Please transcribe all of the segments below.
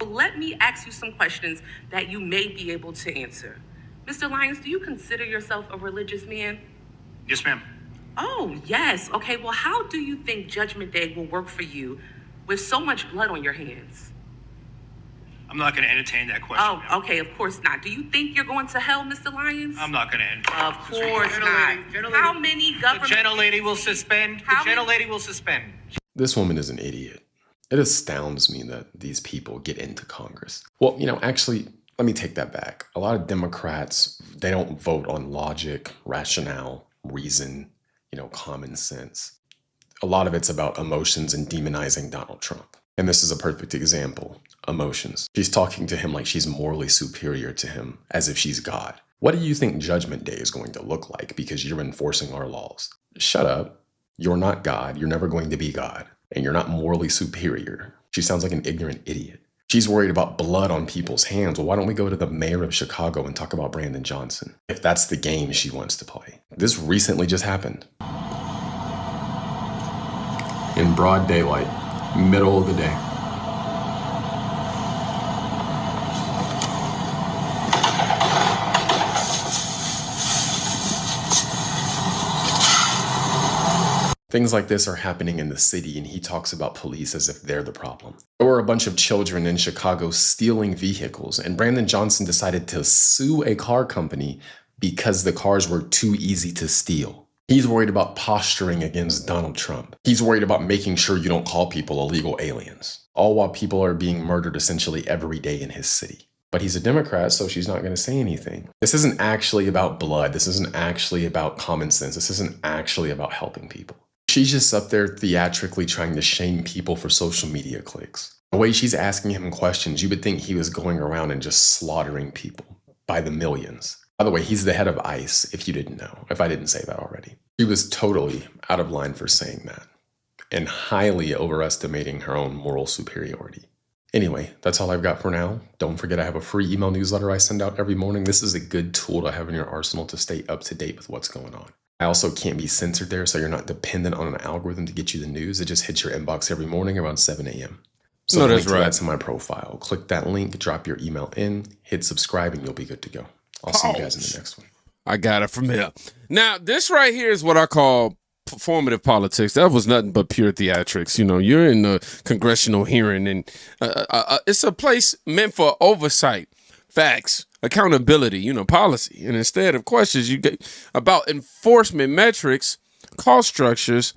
Let me ask you some questions that you may be able to answer. Mr. Lyons, do you consider yourself a religious man? Yes, ma'am. Oh, yes. Okay, well, how do you think Judgment Day will work for you with so much blood on your hands? I'm not going to entertain that question. Oh, ma'am. okay, of course not. Do you think you're going to hell, Mr. Lyons? I'm not going to entertain. Of course not. How many government... The gentlelady will suspend. The gentlelady will suspend. This woman is an idiot. It astounds me that these people get into Congress. Well, actually, let me take that back. A lot of Democrats, they don't vote on logic, rationale, reason, common sense. A lot of it's about emotions and demonizing Donald Trump. And this is a perfect example. Emotions. She's talking to him like she's morally superior to him, as if she's God. What do you think Judgment Day is going to look like because you're enforcing our laws? Shut up. You're not God. You're never going to be God. And you're not morally superior. She sounds like an ignorant idiot. She's worried about blood on people's hands. Well, why don't we go to the mayor of Chicago and talk about Brandon Johnson, if that's the game she wants to play? This recently just happened. In broad daylight, middle of the day. Things like this are happening in the city, and he talks about police as if they're the problem. There were a bunch of children in Chicago stealing vehicles, and Brandon Johnson decided to sue a car company because the cars were too easy to steal. He's worried about posturing against Donald Trump. He's worried about making sure you don't call people illegal aliens, all while people are being murdered essentially every day in his city. But he's a Democrat, so she's not going to say anything. This isn't actually about blood. This isn't actually about common sense. This isn't actually about helping people. She's just up there theatrically trying to shame people for social media clicks. The way she's asking him questions, you would think he was going around and just slaughtering people by the millions. By the way, he's the head of ICE, if you didn't know, if I didn't say that already. She was totally out of line for saying that, and highly overestimating her own moral superiority. Anyway, that's all I've got for now. Don't forget I have a free email newsletter I send out every morning. This is a good tool to have in your arsenal to stay up to date with what's going on. I also can't be censored there, so you're not dependent on an algorithm to get you the news. It just hits your inbox every morning around 7 a.m. So no, that's right. That's in my profile. Click that link, drop your email in, hit subscribe, and you'll be good to go. I'll see you guys in the next one. I got it from here. Now, this right here is what I call performative politics. That was nothing but pure theatrics. You're in the congressional hearing, and it's a place meant for oversight, facts, accountability, policy. And instead of questions you get about enforcement metrics, cost structures,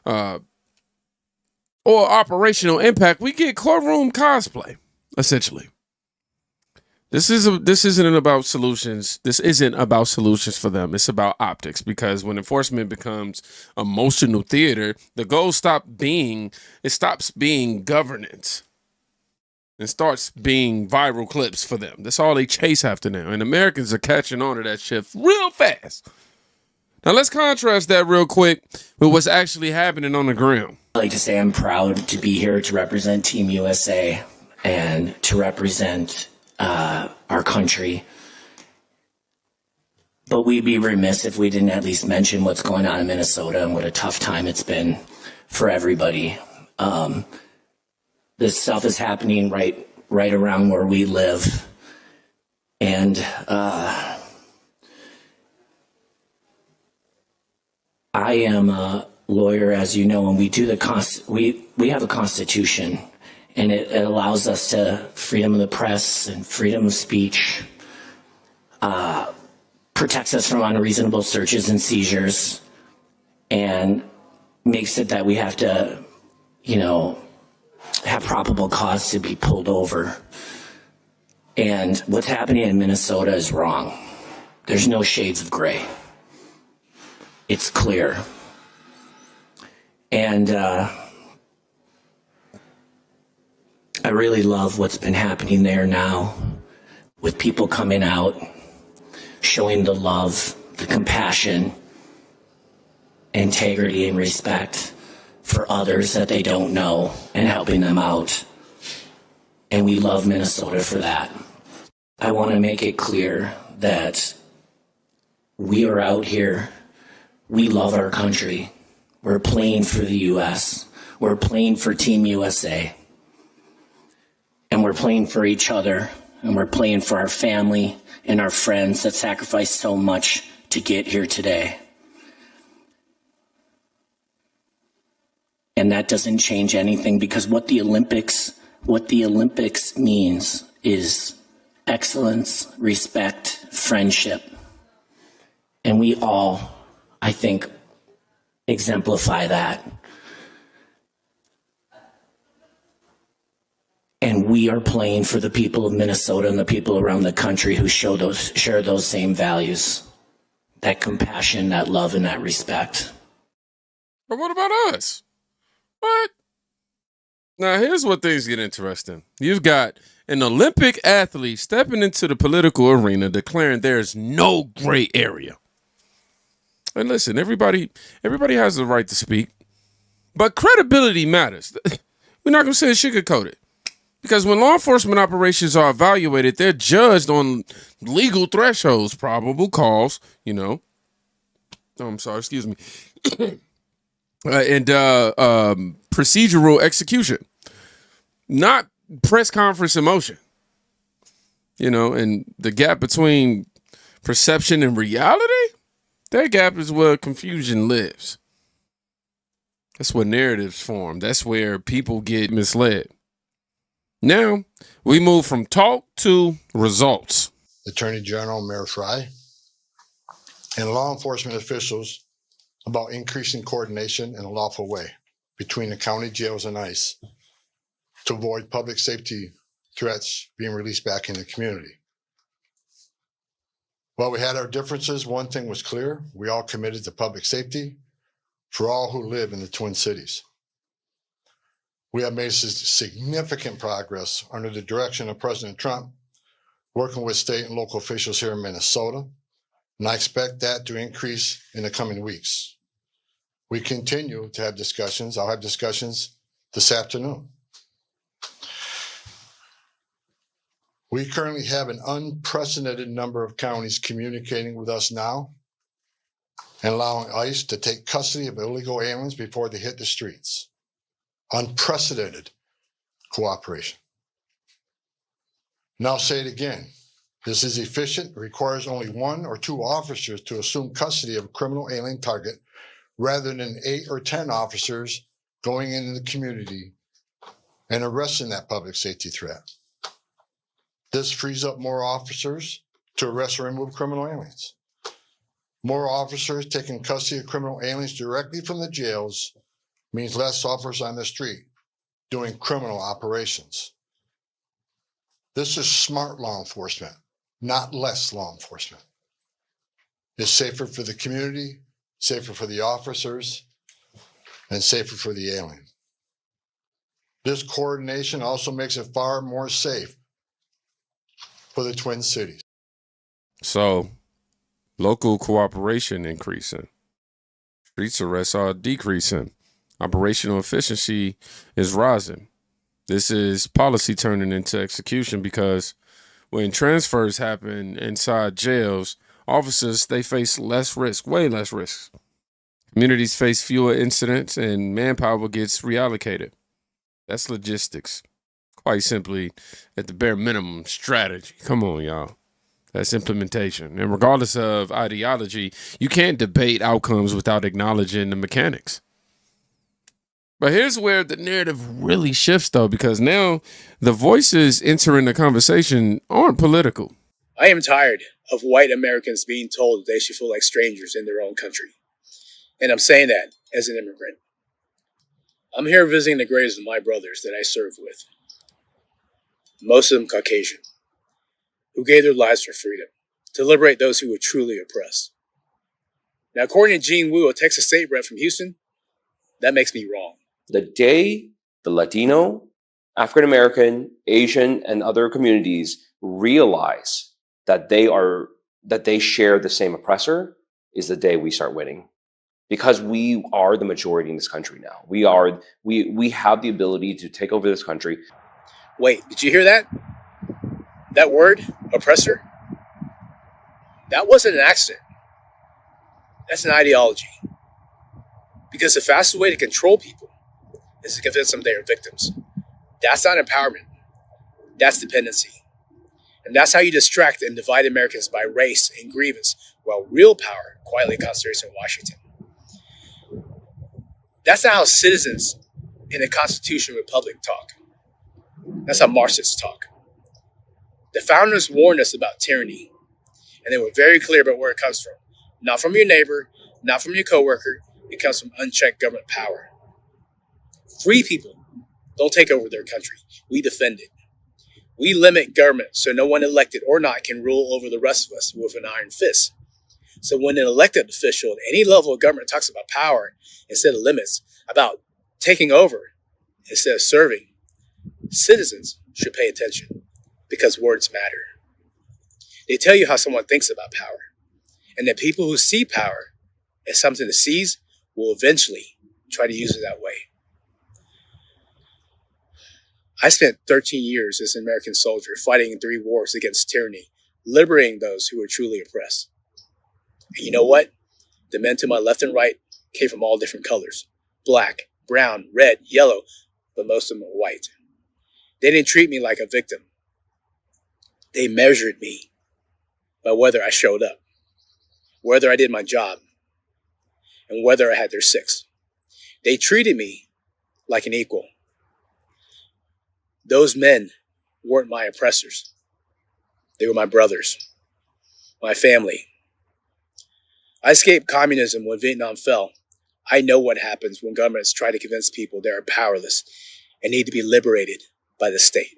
or operational impact, we get courtroom cosplay, essentially. This isn't about solutions. This isn't about solutions for them. It's about optics, because when enforcement becomes emotional theater, the goal stops being governance. And starts being viral clips for them. That's all they chase after now. And Americans are catching on to that shift real fast. Now let's contrast that real quick with what's actually happening on the ground. I'd like to say I'm proud to be here to represent Team USA and to represent our country. But we'd be remiss if we didn't at least mention what's going on in Minnesota and what a tough time it's been for everybody. This stuff is happening right around where we live. And I am a lawyer, as you know, and we do we have a constitution, and it allows us to freedom of the press and freedom of speech, protects us from unreasonable searches and seizures, and makes it that we have to, have probable cause to be pulled over. And what's happening in Minnesota is wrong. There's no shades of gray. It's clear. And I really love what's been happening there now, with people coming out, showing the love, the compassion, integrity, and respect for others that they don't know, and helping them out. And we love Minnesota for that. I want to make it clear that we are out here. We love our country. We're playing for the U.S. We're playing for Team USA. And we're playing for each other, and we're playing for our family and our friends that sacrificed so much to get here today. And that doesn't change anything, because what the Olympics means is excellence, respect, friendship. And we all, I think, exemplify that. And we are playing for the people of Minnesota and the people around the country who share those same values, that compassion, that love, and that respect. But what about us? What? Now, here's what things get interesting. You've got an Olympic athlete stepping into the political arena declaring there's no gray area. And listen, everybody has the right to speak, but credibility matters. We're not going to say sugarcoat it, because when law enforcement operations are evaluated, they're judged on legal thresholds, probable cause, I'm sorry, excuse me, and procedural execution, not press conference emotion. And the gap between perception and reality, that gap is where confusion lives. That's where narratives form. That's where people get misled. Now, we move from talk to results. Attorney General Mayor Fry and law enforcement officials about increasing coordination in a lawful way between the county jails and ICE to avoid public safety threats being released back in the community. While we had our differences, one thing was clear: we all committed to public safety for all who live in the Twin Cities. We have made significant progress under the direction of President Trump, working with state and local officials here in Minnesota, and I expect that to increase in the coming weeks. We continue to have discussions. I'll have discussions this afternoon. We currently have an unprecedented number of counties communicating with us now and allowing ICE to take custody of illegal aliens before they hit the streets. Unprecedented cooperation. And I'll say it again. This is efficient, requires only 1 or 2 officers to assume custody of a criminal alien target rather than 8 or 10 officers going into the community and arresting that public safety threat. This frees up more officers to arrest or remove criminal aliens. More officers taking custody of criminal aliens directly from the jails means less officers on the street doing criminal operations. This is smart law enforcement, not less law enforcement. It's safer for the community, safer for the officers, and safer for the alien. This coordination also makes it far more safe for the Twin Cities. So, local cooperation increasing. Street arrests are decreasing. Operational efficiency is rising. This is policy turning into execution, because when transfers happen inside jails, officers, they face less risk, way less risk. Communities face fewer incidents and manpower gets reallocated. That's logistics. Quite simply, at the bare minimum, strategy. Come on, y'all. That's implementation. And regardless of ideology, you can't debate outcomes without acknowledging the mechanics. But here's where the narrative really shifts, though, because now the voices entering the conversation aren't political. I am tired of white Americans being told that they should feel like strangers in their own country. And I'm saying that as an immigrant. I'm here visiting the graves of my brothers that I served with. Most of them Caucasian, who gave their lives for freedom, to liberate those who were truly oppressed. Now, according to Gene Wu, a Texas state rep from Houston, that makes me wrong. The day the Latino, African American, Asian, and other communities realize that they share the same oppressor is the day we start winning. Because we are the majority in this country now. We have the ability to take over this country. Wait, did you hear that? That word, oppressor? That wasn't an accident. That's an ideology. Because the fastest way to control people is to convince them they are victims. That's not empowerment. That's dependency. And that's how you distract and divide Americans by race and grievance, while real power quietly concentrates in Washington. That's not how citizens in a constitutional republic talk. That's how Marxists talk. The founders warned us about tyranny, and they were very clear about where it comes from. Not from your neighbor, not from your coworker. It comes from unchecked government power. Free people don't take over their country. We defend it. We limit government so no one elected or not can rule over the rest of us with an iron fist. So when an elected official at any level of government talks about power instead of limits, about taking over instead of serving, citizens should pay attention because words matter. They tell you how someone thinks about power, and that people who see power as something to seize will eventually try to use it that way. I spent 13 years as an American soldier fighting in 3 wars against tyranny, liberating those who were truly oppressed. And you know what? The men to my left and right came from all different colors: black, brown, red, yellow, but most of them were white. They didn't treat me like a victim. They measured me by whether I showed up, whether I did my job, and whether I had their six. They treated me like an equal. Those men weren't my oppressors. They were my brothers, my family. I escaped communism when Vietnam fell. I know what happens when governments try to convince people they are powerless and need to be liberated by the state.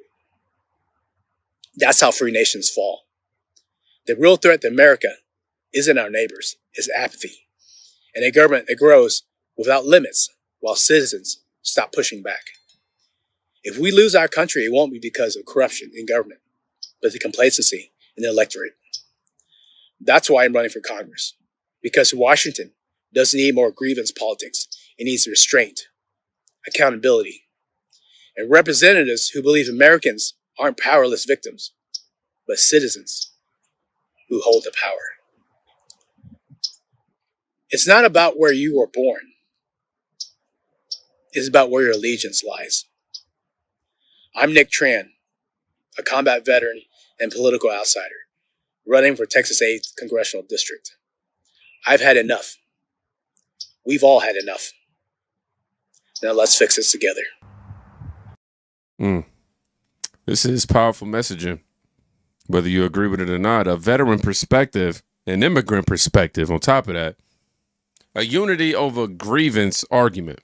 That's how free nations fall. The real threat to America isn't our neighbors, it's apathy. And a government that grows without limits while citizens stop pushing back. If we lose our country, it won't be because of corruption in government, but the complacency in the electorate. That's why I'm running for Congress. Because Washington doesn't need more grievance politics. It needs restraint, accountability, and representatives who believe Americans aren't powerless victims, but citizens who hold the power. It's not about where you were born. It's about where your allegiance lies. I'm Nick Tran, a combat veteran and political outsider, running for Texas 8th Congressional District. I've had enough. We've all had enough. Now let's fix this together. This is powerful messaging. Whether you agree with it or not, a veteran perspective, an immigrant perspective on top of that, a unity over grievance argument.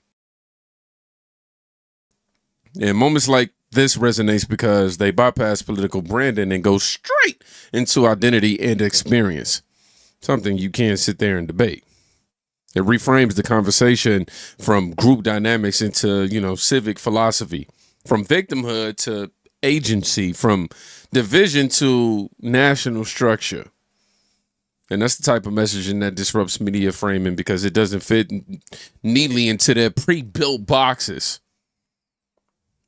And moments like this resonates because they bypass political branding and go straight into identity and experience. Something you can't sit there and debate. It reframes the conversation from group dynamics into, civic philosophy, from victimhood to agency, from division to national structure. And that's the type of messaging that disrupts media framing because it doesn't fit neatly into their pre-built boxes.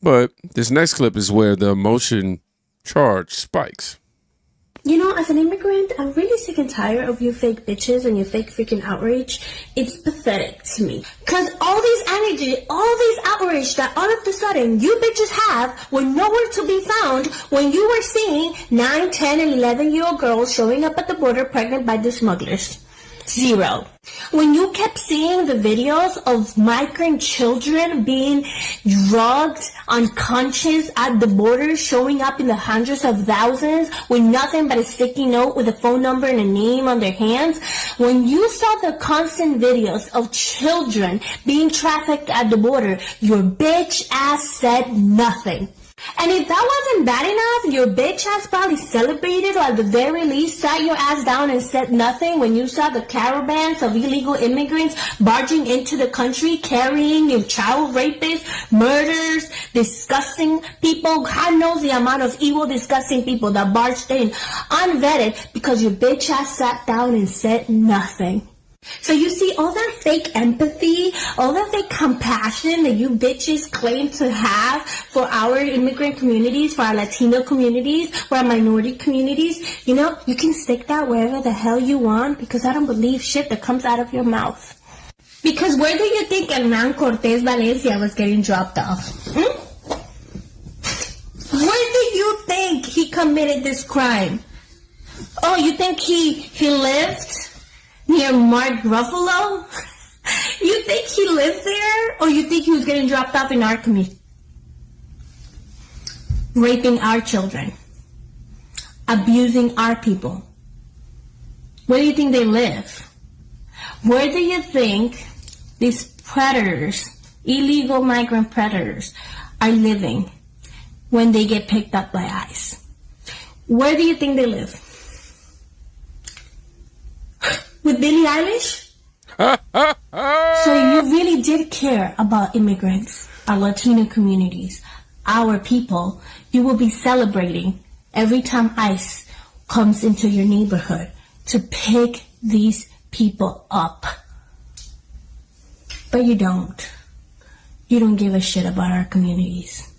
But this next clip is where the emotion charge spikes. As an immigrant, I'm really sick and tired of you fake bitches and your fake freaking outrage. It's pathetic to me. Cause all these energy, all these outrage that all of a sudden you bitches have were nowhere to be found when you were seeing 9, 10, and 11-year-old girls showing up at the border pregnant by the smugglers. Zero. When you kept seeing the videos of migrant children being drugged, unconscious at the border, showing up in the hundreds of thousands with nothing but a sticky note with a phone number and a name on their hands, when you saw the constant videos of children being trafficked at the border, your bitch ass said nothing. And if that wasn't bad enough, your bitch ass probably celebrated or at the very least sat your ass down and said nothing when you saw the caravans of illegal immigrants barging into the country carrying your child rapists, murderers, disgusting people. God knows the amount of evil, disgusting people that barged in unvetted because your bitch ass sat down and said nothing. So you see, all that fake empathy, all that fake compassion that you bitches claim to have for our immigrant communities, for our Latino communities, for our minority communities, you can stick that wherever the hell you want because I don't believe shit that comes out of your mouth. Because where do you think Hernan Cortez Valencia was getting dropped off? Where do you think he committed this crime? Oh, you think he lived near Mark Ruffalo? You think he lived there? Or you think he was getting dropped off in our community? Raping our children. Abusing our people. Where do you think they live? Where do you think these predators, illegal migrant predators, are living when they get picked up by ICE? Where do you think they live? With Billie Eilish? So you really did care about immigrants, our Latino communities, our people. You will be celebrating every time ICE comes into your neighborhood to pick these people up. But you don't. You don't give a shit about our communities.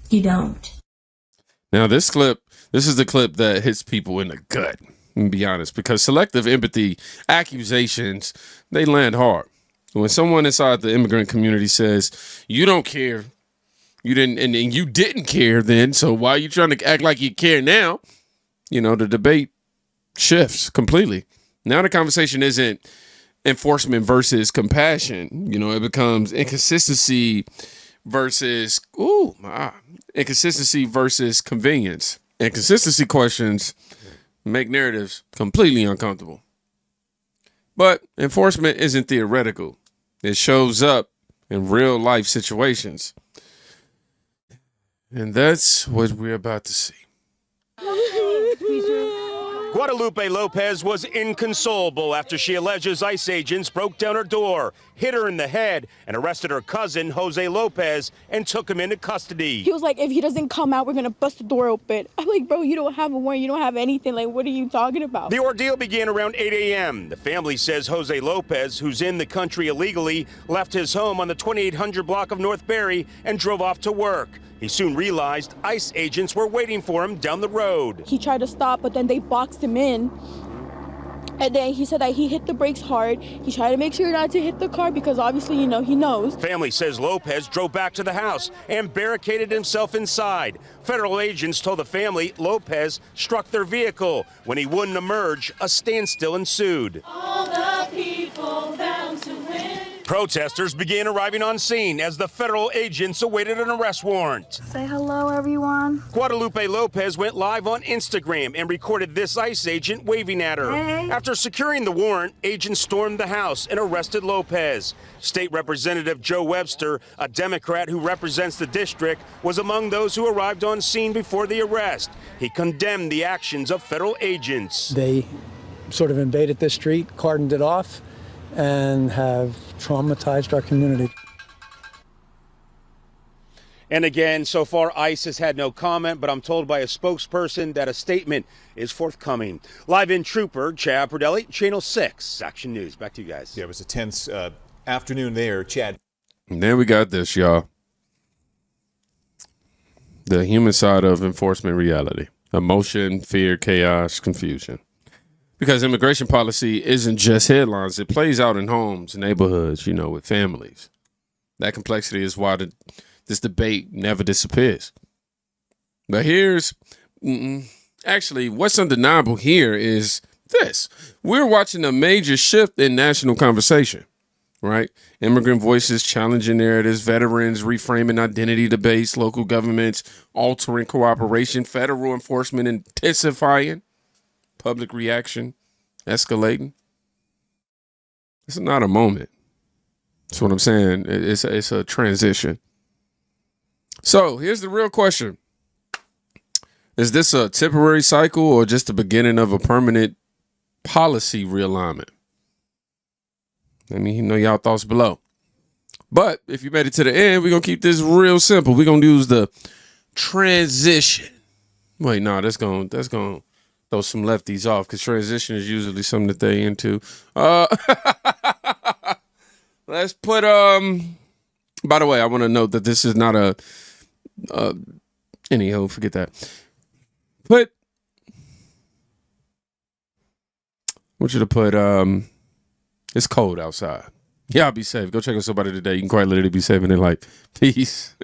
You don't. Now this is the clip that hits people in the gut, to be honest, because selective empathy accusations, they land hard. When someone inside the immigrant community says, you don't care, you didn't, and you didn't care then, so why are you trying to act like you care now? You know, the debate shifts completely. Now the conversation isn't enforcement versus compassion. You know, it becomes inconsistency versus inconsistency versus convenience. And consistency questions make narratives completely uncomfortable. But enforcement isn't theoretical. It shows up in real life situations. And that's what we're about to see. Guadalupe Lopez was inconsolable after she alleges ICE agents broke down her door, hit her in the head, and arrested her cousin, Jose Lopez, and took him into custody. He was like, if he doesn't come out, we're going to bust the door open. I'm like, bro, you don't have a warrant. You don't have anything. Like, what are you talking about? The ordeal began around 8 a.m. The family says Jose Lopez, who's in the country illegally, left his home on the 2800 block of North Barry and drove off to work. He soon realized ICE agents were waiting for him down the road. He tried to stop, but then they boxed him in. And then he said that he hit the brakes hard. He tried to make sure not to hit the car because obviously, you know, he knows. Family says Lopez drove back to the house and barricaded himself inside. Federal agents told the family Lopez struck their vehicle. When he wouldn't emerge, a standstill ensued. All the people bound to win. Protesters began arriving on scene as the federal agents awaited an arrest warrant. Say hello, everyone. Guadalupe Lopez went live on Instagram and recorded this ICE agent waving at her. Hey. After securing the warrant, agents stormed the house and arrested Lopez. State Representative Joe Webster, a Democrat who represents the district, was among those who arrived on scene before the arrest. He condemned the actions of federal agents. They sort of invaded this street, cordoned it off, and have traumatized our community. And again, so far, ICE has had no comment, but I'm told by a spokesperson that a statement is forthcoming. Live in Trooper, Chad Perdelli, Channel 6, Action News. Back to you guys. Yeah, it was a tense afternoon there, Chad. And then we got this, y'all. The human side of enforcement reality. Emotion, fear, chaos, confusion. Because immigration policy isn't just headlines. It plays out in homes, neighborhoods, you know, with families. That complexity is why this debate never disappears. But actually, what's undeniable here is this. We're watching a major shift in national conversation, right? Immigrant voices challenging narratives, veterans reframing identity debates, local governments altering cooperation, federal enforcement intensifying, public reaction escalating. It's not a moment. That's what I'm saying. It's a transition. So here's the real question. Is this a temporary cycle or just the beginning of a permanent policy realignment? Let me know y'all thoughts below. But if you made it to the end, we're going to keep this real simple. We're going to use the transition. Wait, no, that's going to throw some lefties off because transition is usually something that they into. Let's put, by the way, I want to note that this is not anyhow, forget that. I want you to put, it's cold outside. Y'all be safe. Go check on somebody today. You can quite literally be safe and then like, peace.